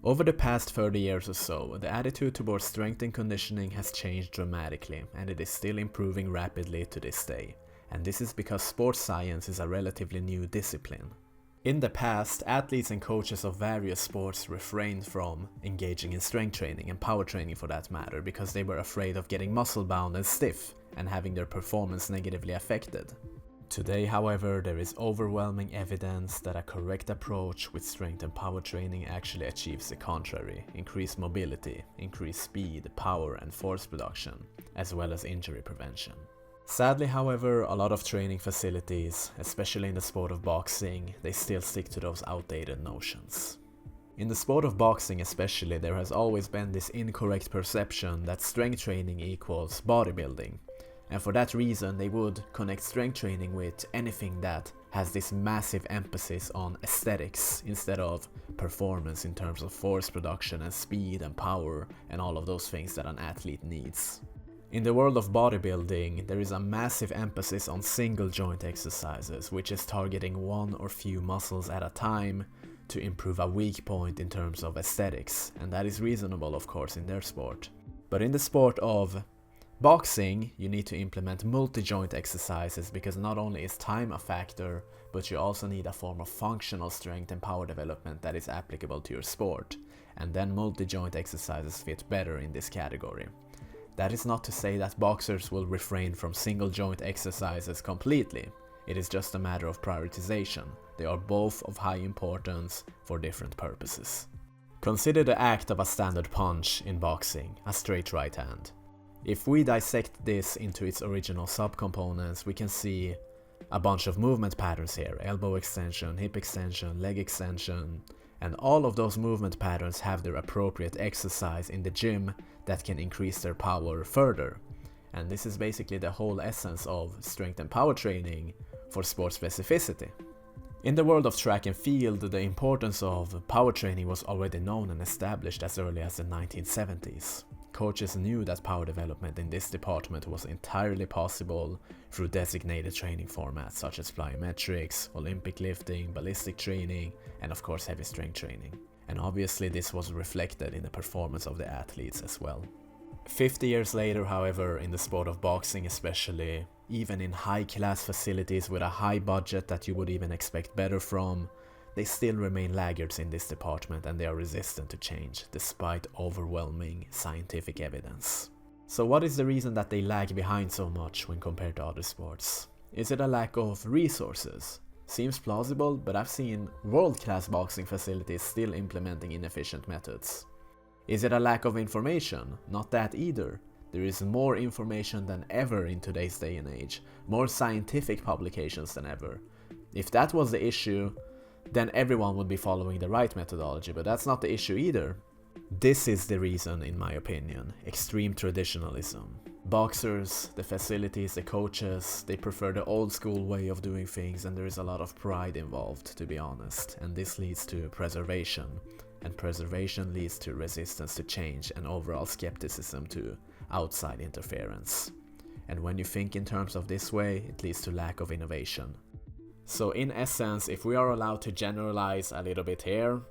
Over the past 30 years or so, the attitude towards strength and conditioning has changed dramatically, and it is still improving rapidly to this day. And this is because sports science is a relatively new discipline. In the past, athletes and coaches of various sports refrained from engaging in strength training and power training for that matter because they were afraid of getting muscle bound and stiff and having their performance negatively affected. Today, however, there is overwhelming evidence that a correct approach with strength and power training actually achieves the contrary: increased mobility, increased speed, power and force production, as well as injury prevention. Sadly, however, a lot of training facilities, especially in the sport of boxing, they still stick to those outdated notions. In the sport of boxing especially, there has always been this incorrect perception that strength training equals bodybuilding. And for that reason, they would connect strength training with anything that has this massive emphasis on aesthetics instead of performance in terms of force production and speed and power and all of those things that an athlete needs. In the world of bodybuilding, there is a massive emphasis on single joint exercises, which is targeting one or few muscles at a time to improve a weak point in terms of aesthetics, and that is reasonable, of course, in their sport. But in the sport of boxing, you need to implement multi-joint exercises because not only is time a factor, but you also need a form of functional strength and power development that is applicable to your sport, and then multi-joint exercises fit better in this category. That is not to say that boxers will refrain from single joint exercises completely. It is just a matter of prioritization. They are both of high importance for different purposes. Consider the act of a standard punch in boxing, a straight right hand. If we dissect this into its original subcomponents, we can see a bunch of movement patterns here: elbow extension, hip extension, leg extension, and all of those movement patterns have their appropriate exercise in the gym that can increase their power further. And this is basically the whole essence of strength and power training for sport specificity. In the world of track and field, the importance of power training was already known and established as early as the 1970s. Coaches knew that power development in this department was entirely possible through designated training formats such as plyometrics, Olympic lifting, ballistic training, and of course heavy strength training. And obviously this was reflected in the performance of the athletes as well. 50 years later, however, in the sport of boxing especially, even in high-class facilities with a high budget that you would even expect better from, they still remain laggards in this department and they are resistant to change, despite overwhelming scientific evidence. So what is the reason that they lag behind so much when compared to other sports? Is it a lack of resources? Seems plausible, but I've seen world-class boxing facilities still implementing inefficient methods. Is it a lack of information? Not that either. There is more information than ever in today's day and age, more scientific publications than ever. If that was the issue, then everyone would be following the right methodology, but that's not the issue either. This is the reason, in my opinion: extreme traditionalism. Boxers, the facilities, the coaches, they prefer the old school way of doing things, and there is a lot of pride involved, to be honest, and this leads to preservation, and preservation leads to resistance to change and overall skepticism to outside interference. And when you think in terms of this way, it leads to lack of innovation. So in essence, if we are allowed to generalize a little bit here,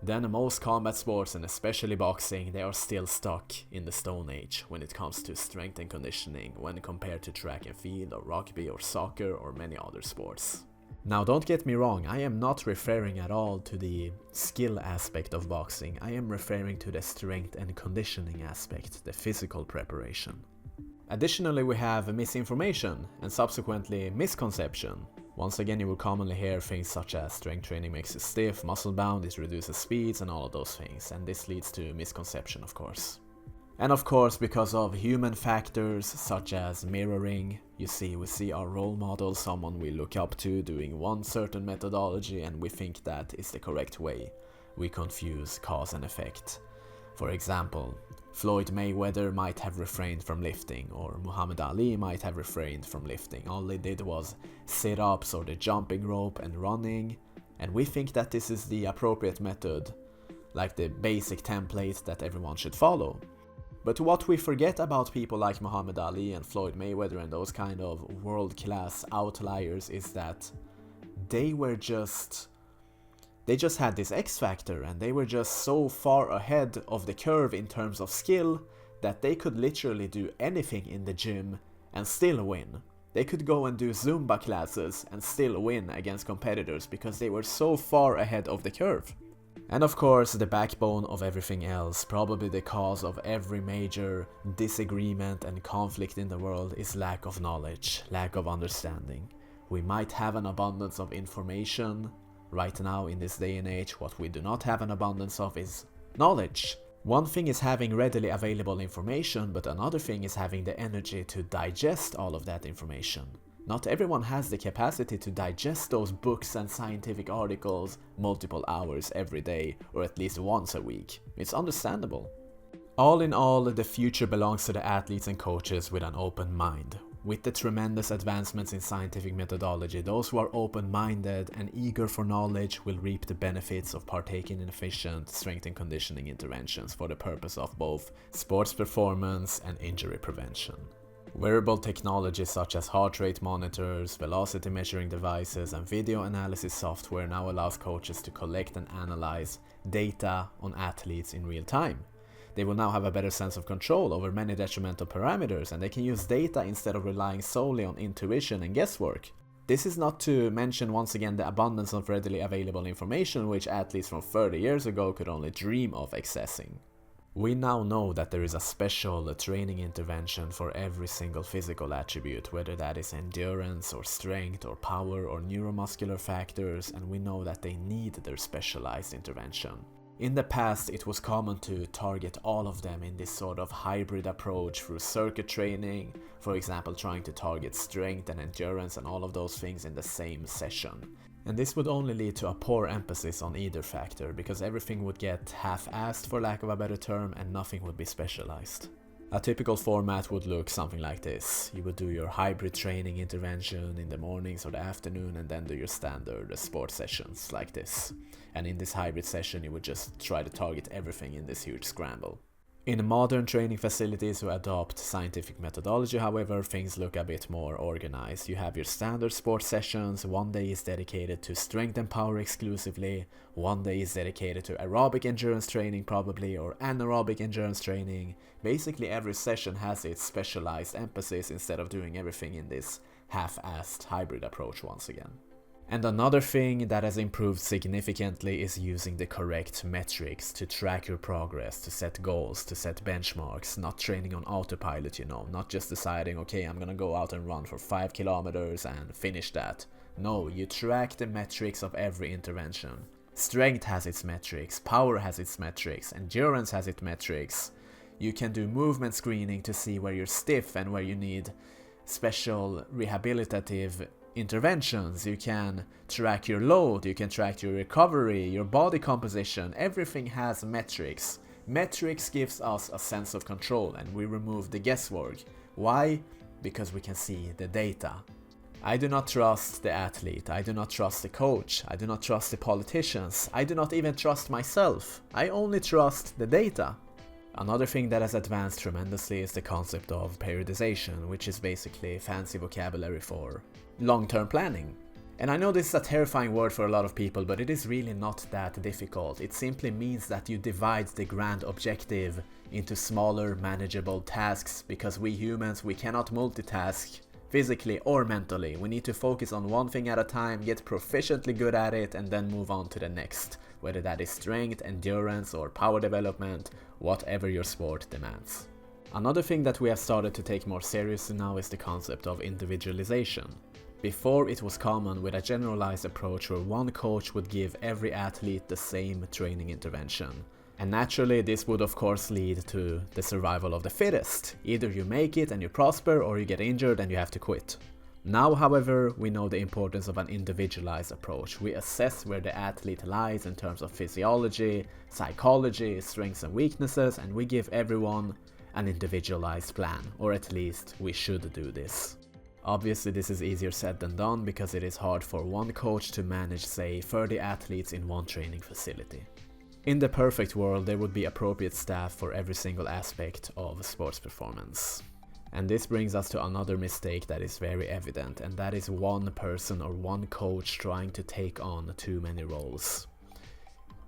then most combat sports, and especially boxing, they are still stuck in the Stone Age when it comes to strength and conditioning when compared to track and field or rugby or soccer or many other sports. Now don't get me wrong, I am not referring at all to the skill aspect of boxing, I am referring to the strength and conditioning aspect, the physical preparation. Additionally, we have misinformation and subsequently misconception. Once again, you will commonly hear things such as strength training makes you stiff, muscle bound, it reduces speeds and all of those things, and this leads to misconception, of course. And of course, because of human factors such as mirroring, we see our role model, someone we look up to, doing one certain methodology and we think that is the correct way. We confuse cause and effect. For example, Floyd Mayweather might have refrained from lifting, or Muhammad Ali might have refrained from lifting. All they did was sit-ups or the jumping rope and running, and we think that this is the appropriate method, like the basic template that everyone should follow. But what we forget about people like Muhammad Ali and Floyd Mayweather and those kind of world-class outliers is that they were just They just had this X factor, and they were just so far ahead of the curve in terms of skill that they could literally do anything in the gym and still win. They could go and do Zumba classes and still win against competitors because they were so far ahead of the curve. And of course, the backbone of everything else, probably the cause of every major disagreement and conflict in the world, is lack of knowledge, lack of understanding. We might have an abundance of information. Right now, in this day and age, what we do not have an abundance of is knowledge. One thing is having readily available information, but another thing is having the energy to digest all of that information. Not everyone has the capacity to digest those books and scientific articles multiple hours every day, or at least once a week. It's understandable. All in all, the future belongs to the athletes and coaches with an open mind. With the tremendous advancements in scientific methodology, those who are open-minded and eager for knowledge will reap the benefits of partaking in efficient strength and conditioning interventions for the purpose of both sports performance and injury prevention. Wearable technologies such as heart rate monitors, velocity measuring devices, and video analysis software now allows coaches to collect and analyze data on athletes in real time. They will now have a better sense of control over many detrimental parameters, and they can use data instead of relying solely on intuition and guesswork. This is not to mention once again the abundance of readily available information which athletes from 30 years ago could only dream of accessing. We now know that there is a special training intervention for every single physical attribute, whether that is endurance or strength or power or neuromuscular factors, and we know that they need their specialized intervention. In the past, it was common to target all of them in this sort of hybrid approach through circuit training, for example trying to target strength and endurance and all of those things in the same session. And this would only lead to a poor emphasis on either factor, because everything would get half-assed for lack of a better term and nothing would be specialized. A typical format would look something like this. You would do your hybrid training intervention in the mornings or the afternoon, and then do your standard sports sessions like this. And in this hybrid session you would just try to target everything in this huge scramble. In modern training facilities who adopt scientific methodology, however, things look a bit more organized. You have your standard sports sessions, one day is dedicated to strength and power exclusively, one day is dedicated to aerobic endurance training probably, or anaerobic endurance training. Basically every session has its specialized emphasis instead of doing everything in this half-assed hybrid approach once again. And another thing that has improved significantly is using the correct metrics to track your progress, to set goals, to set benchmarks, not training on autopilot, not just deciding, okay, I'm gonna go out and run for 5 kilometers and finish that. No, you track the metrics of every intervention. Strength has its metrics, power has its metrics, endurance has its metrics. You can do movement screening to see where you're stiff and where you need special rehabilitative interventions. You can track your load, you can track your recovery, your body composition. Everything has metrics. Metrics gives us a sense of control and we remove the guesswork. Why? Because we can see the data. I do not trust the athlete, I do not trust the coach, I do not trust the politicians, I do not even trust myself. I only trust the data. Another thing that has advanced tremendously is the concept of periodization, which is basically fancy vocabulary for long-term planning. And I know this is a terrifying word for a lot of people, but it is really not that difficult. It simply means that you divide the grand objective into smaller, manageable tasks, because we humans, we cannot multitask physically or mentally. We need to focus on one thing at a time, get proficiently good at it, and then move on to the next, whether that is strength, endurance, or power development, whatever your sport demands. Another thing that we have started to take more seriously now is the concept of individualization. Before, it was common with a generalized approach where one coach would give every athlete the same training intervention. And naturally, this would of course lead to the survival of the fittest. Either you make it and you prosper, or you get injured and you have to quit. Now, however, we know the importance of an individualized approach. We assess where the athlete lies in terms of physiology, psychology, strengths and weaknesses, and we give everyone an individualized plan, or at least we should do this. Obviously, this is easier said than done because it is hard for one coach to manage, say, 30 athletes in one training facility. In the perfect world, there would be appropriate staff for every single aspect of sports performance. And this brings us to another mistake that is very evident, and that is one person or one coach trying to take on too many roles.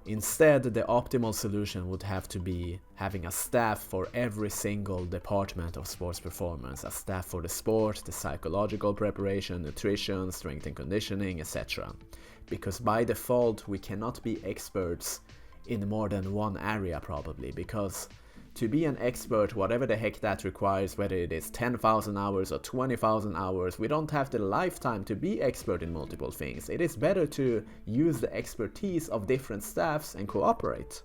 Instead, the optimal solution would have to be having a staff for every single department of sports performance, a staff for the sport, the psychological preparation, nutrition, strength and conditioning, etc. Because by default, we cannot be experts in more than one area probably, because to be an expert, whatever the heck that requires, whether it is 10,000 hours or 20,000 hours, we don't have the lifetime to be expert in multiple things. It is better to use the expertise of different staffs and cooperate.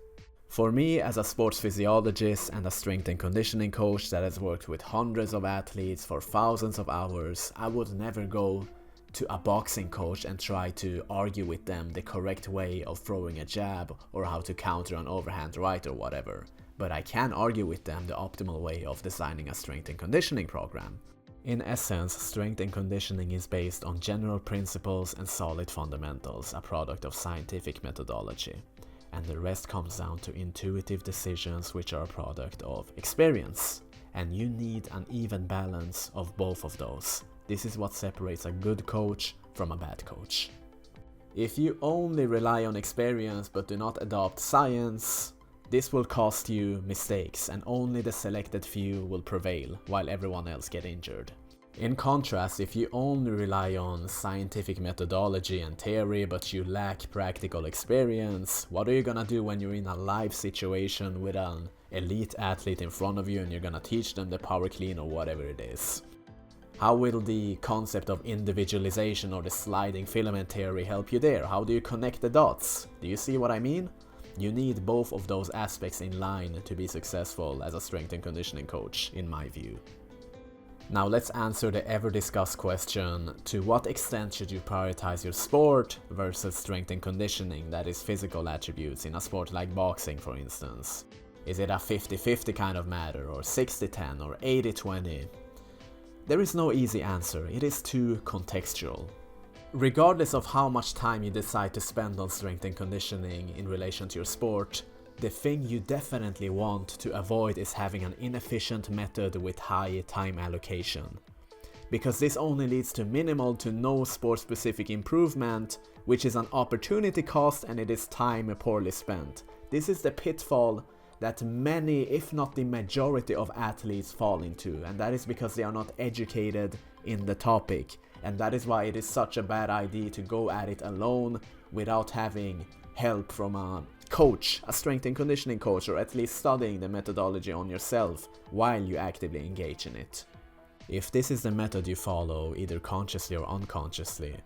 For me, as a sports physiologist and a strength and conditioning coach that has worked with hundreds of athletes for thousands of hours, I would never go to a boxing coach and try to argue with them the correct way of throwing a jab or how to counter an overhand right or whatever. But I can argue with them the optimal way of designing a strength and conditioning program. In essence, strength and conditioning is based on general principles and solid fundamentals, a product of scientific methodology. And the rest comes down to intuitive decisions, which are a product of experience. And you need an even balance of both of those. This is what separates a good coach from a bad coach. If you only rely on experience but do not adopt science, this will cost you mistakes, and only the selected few will prevail while everyone else get injured. In contrast, if you only rely on scientific methodology and theory but you lack practical experience, what are you gonna do when you're in a live situation with an elite athlete in front of you and you're gonna teach them the power clean or whatever it is? How will the concept of individualization or the sliding filament theory help you there? How do you connect the dots? Do you see what I mean? You need both of those aspects in line to be successful as a strength and conditioning coach, in my view. Now let's answer the ever-discussed question, to what extent should you prioritize your sport versus strength and conditioning, that is physical attributes, in a sport like boxing for instance? Is it a 50-50 kind of matter, or 60-10, or 80-20? There is no easy answer, it is too contextual. Regardless of how much time you decide to spend on strength and conditioning in relation to your sport, the thing you definitely want to avoid is having an inefficient method with high time allocation. Because this only leads to minimal to no sport-specific improvement, which is an opportunity cost and it is time poorly spent. This is the pitfall that many, if not the majority of athletes fall into, and that is because they are not educated in the topic. And that is why it is such a bad idea to go at it alone without having help from a coach, a strength and conditioning coach, or at least studying the methodology on yourself while you actively engage in it. If this is the method you follow, either consciously or unconsciously,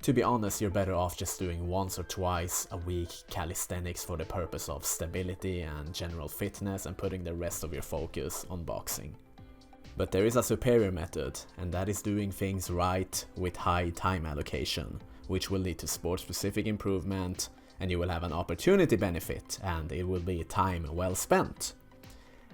to be honest, you're better off just doing once or twice a week calisthenics for the purpose of stability and general fitness and putting the rest of your focus on boxing. But there is a superior method, and that is doing things right with high time allocation, which will lead to sport-specific improvement, and you will have an opportunity benefit, and it will be time well spent.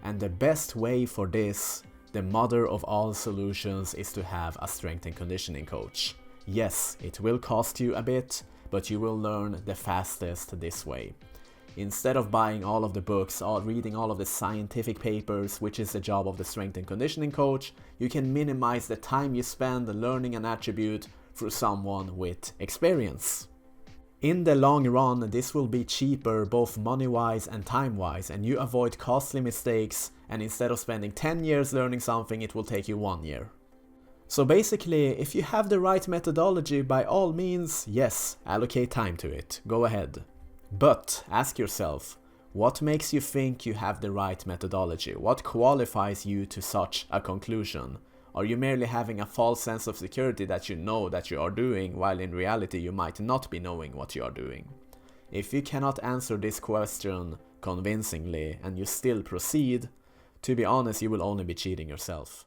And the best way for this, the mother of all solutions, is to have a strength and conditioning coach. Yes, it will cost you a bit, but you will learn the fastest this way. Instead of buying all of the books or reading all of the scientific papers, which is the job of the strength and conditioning coach, you can minimize the time you spend learning an attribute through someone with experience. In the long run, this will be cheaper both money-wise and time-wise, and you avoid costly mistakes, and instead of spending 10 years learning something, it will take you 1 year. So basically, if you have the right methodology, by all means, yes, allocate time to it, go ahead. But ask yourself, what makes you think you have the right methodology? What qualifies you to such a conclusion? Are you merely having a false sense of security that you know that you are doing, while in reality you might not be knowing what you are doing? If you cannot answer this question convincingly and you still proceed, to be honest, you will only be cheating yourself.